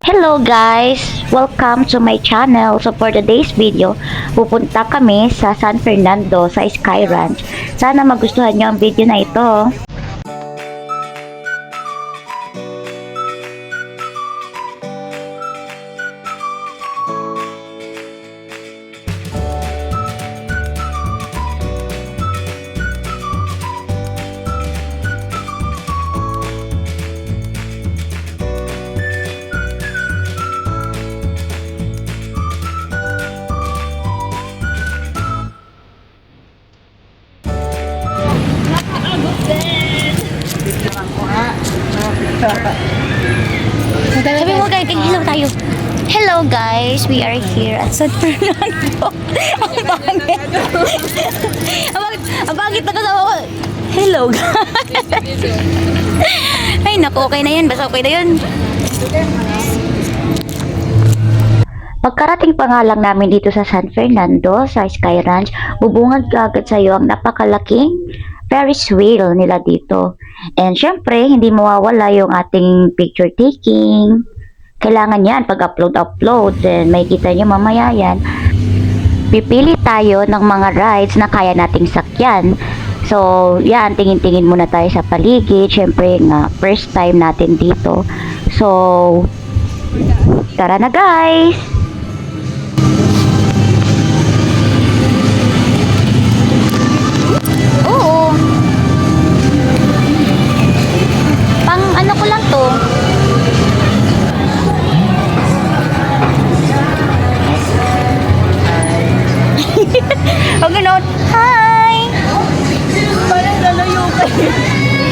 Hello guys! Welcome to my channel. So for today's video, pupunta kami sa San Fernando sa Sky Ranch. Sana magustuhan nyo ang video na ito. Sabi mo guys, hello tayo. Hello guys, we are here at San Fernando. Ang pangit. Ang pangit na kasama ko. Hello guys. Ay naku, okay na yan. Basta okay na yun. Pagkarating pa nga lang namin dito sa San Fernando, sa Sky Ranch, bubungad agad sa iyo ang napakalaking Ferris wheel nila dito. And syempre, hindi mawawala yung ating picture taking. Kailangan yan pag upload. Then may kita nyo mamaya yan. Pipili tayo ng mga rides na kaya nating sakyan. So, yan, tingin-tingin muna tayo sa paligid. Syempre, nga, first time natin dito. So, tara na guys! Oo. Pang ano ko lang to. Huwag gano'n. Hi! Parang lalayo kayo.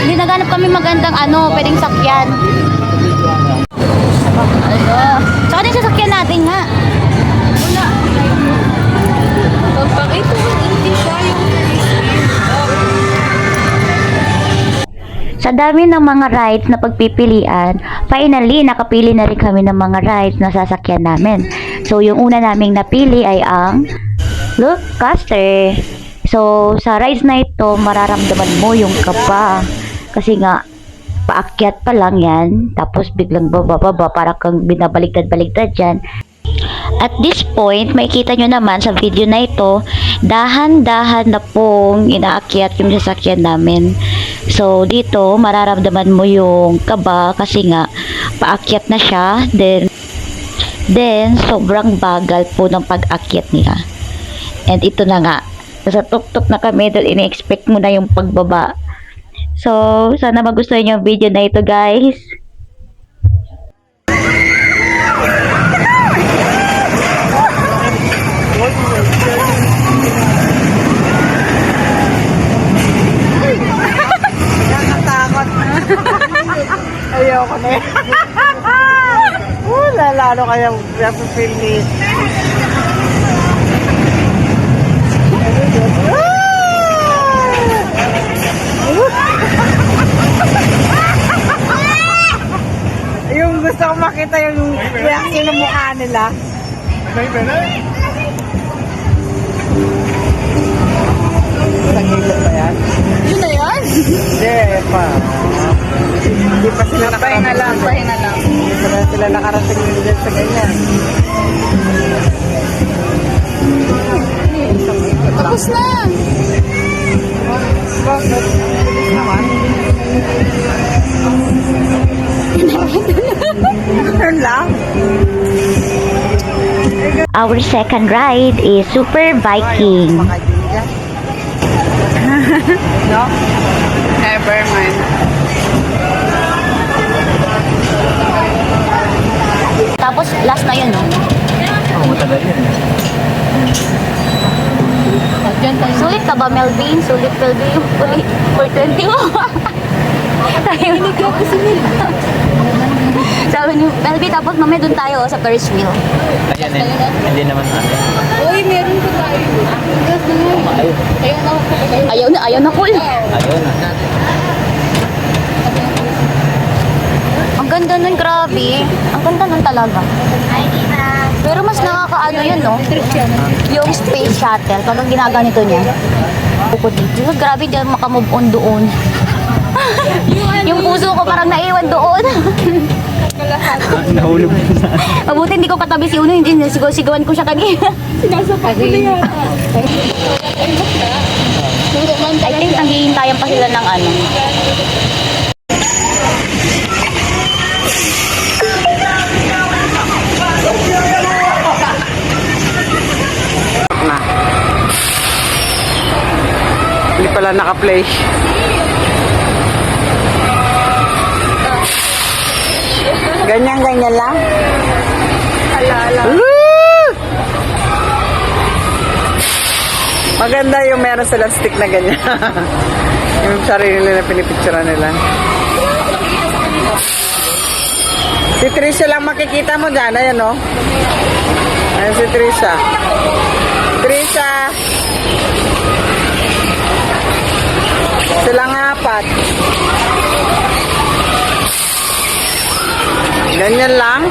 Hindi naghanap kami magandang pwedeng sakyan. Saka din sasakyan natin nga. Wala. Pagpakita mo, hindi siya yung Sa dami ng mga rides na pagpipilian, finally, nakapili na rin kami ng mga rides na sasakyan namin. So, yung una naming napili ay ang Loop Coaster. So, sa rides na ito, mararamdaman mo yung kaba. Kasi nga, paakyat pa lang yan. Tapos, biglang bababa, para kang binabaligtad-baligtad dyan. At this point, makikita nyo naman sa video na ito, dahan-dahan na pong inaakyat yung sasakyan namin. So, dito, mararamdaman mo yung kaba kasi nga, paakyat na siya. Then sobrang bagal po ng pag-akyat nila. And ito na nga, nasa tuktok na kami dahil ini-expect mo na yung pagbaba. So, sana magustuhan nyo yung video na ito guys. ayoko na eh. Lalo kayang napipil ni yung gusto ko makita yung reaction ng mukha nila. Nagilid ba yan? Yun na yan? Hindi pa. Hindi pa sila pahinga lang. Hindi pa sila nakarating dyan sa ganyan. Tapos na! Bakit? Naman? Turn lang? Our second ride is Super Viking. No? Never mind. Tapos last na yun, no? Oo, matagal yan. Sulit ka ba, Melvin? Sulit, Melvin? 420 mo. Tayo. Sabi ni Melvin, tapos mamaya dun tayo sa Ferris wheel. Ayan eh. Hindi naman natin. Uy, meron pa tayo. Ayaw na, cool. Ayun na. Ang ganda nun, grabe. Ang ganda nun talaga. Pero mas nakakaano yun, no? Yung space shuttle, pag ang ginaganito niya. Bukod dito. Grabe, di ako makamove on doon. Yung puso ko parang naiwan doon. Nahulog na sa... Mabuti hindi ko katabi si Uno, hindi sigaw-sigawan ko siya kanina. Sinasakot ko na yan. I think nanghihintayan pa sila ng ano. Na. Hindi pala naka-play. Ganyan lang? Ala. Maganda yung meron silang stick na ganyan. Yung sarili nila pinipicturean nila. Si Trisha lang makikita mo dyan. Ayan o. Ayan si Trisha. Trisha. Silang apat. Ganyan lang.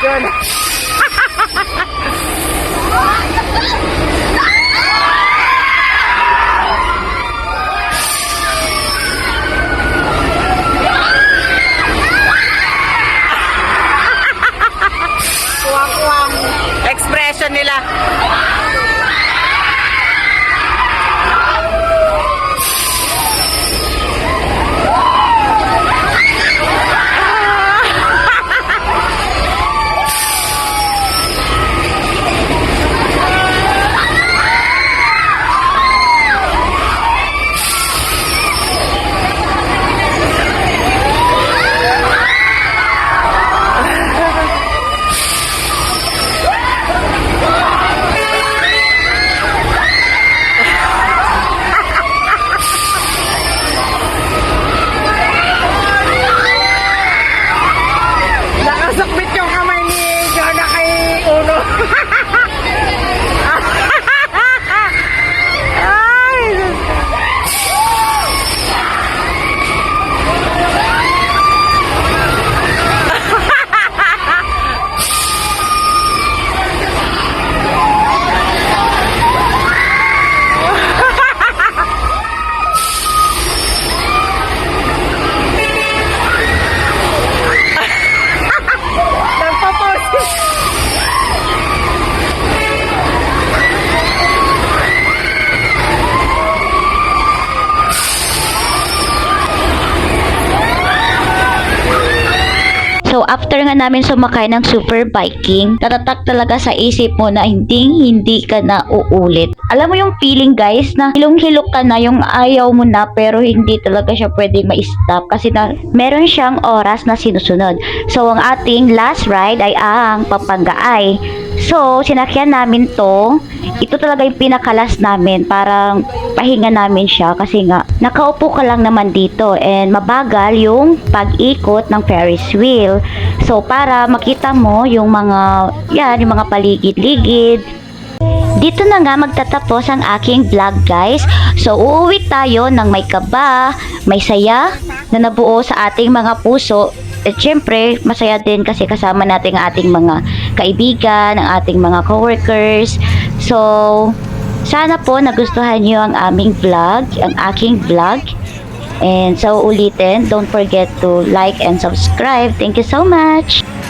Jonah. Kuwang-kuwang expression nila. Nakasakbit yung kamay ni Jonah kay Uno. Ay! So, after nga namin sumakay ng super biking, tatatak talaga sa isip mo na hindi ka na uulit. Alam mo yung feeling guys na hilong-hilok ka na, yung ayaw mo na pero hindi talaga siya pwede ma-stop kasi na meron siyang oras na sinusunod. So, ang ating last ride ay ang Papagaay. So, sinakyan namin to. Ito talaga yung pinakalas namin. Parang pahinga namin siya kasi nga nakaupo ka lang naman dito and mabagal yung pag-ikot ng Ferris wheel. So, para makita mo yung mga paligid-ligid. Dito na nga magtatapos ang aking vlog guys. So, uuwi tayo ng may kaba, may saya na nabuo sa ating mga puso. At syempre, masaya din kasi kasama natin ang ating mga kaibigan, ang ating mga coworkers. So, sana po nagustuhan nyo ang aming vlog, ang aking vlog. And so, ulitin, don't forget to like and subscribe. Thank you so much!